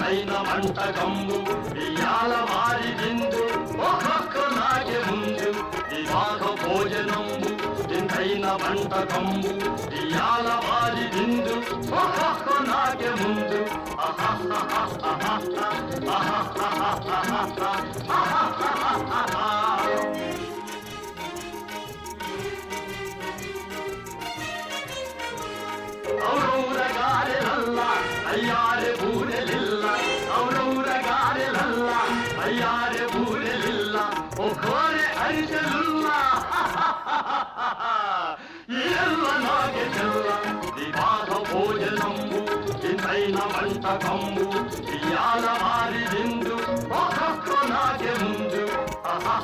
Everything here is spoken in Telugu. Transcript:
ఇంతైన వంటకంబు ఇయాల వారి విందు ఒక్కొక్కలాగే ముందు వివాహ భోజనంబు ఇంతైన వంటకంబు ఇయాల వారి విందు ఒక్కొక్కలాగే ముందు ఔరౌరగారెలల్ల అయ్యారె బూరెలిల్ల ఔరౌరగారెలల్ల అయ్యారె బూరెలిల్ల ఒక్కోరె అరిసెలుల్ల ఇయల్ల నాగే చెల్ల వివాహ భోజనంబు ఇంతైన వంటకంబు ఇయాల వారి విందు ఒక్కొక్క నాగే ముందు ఆహా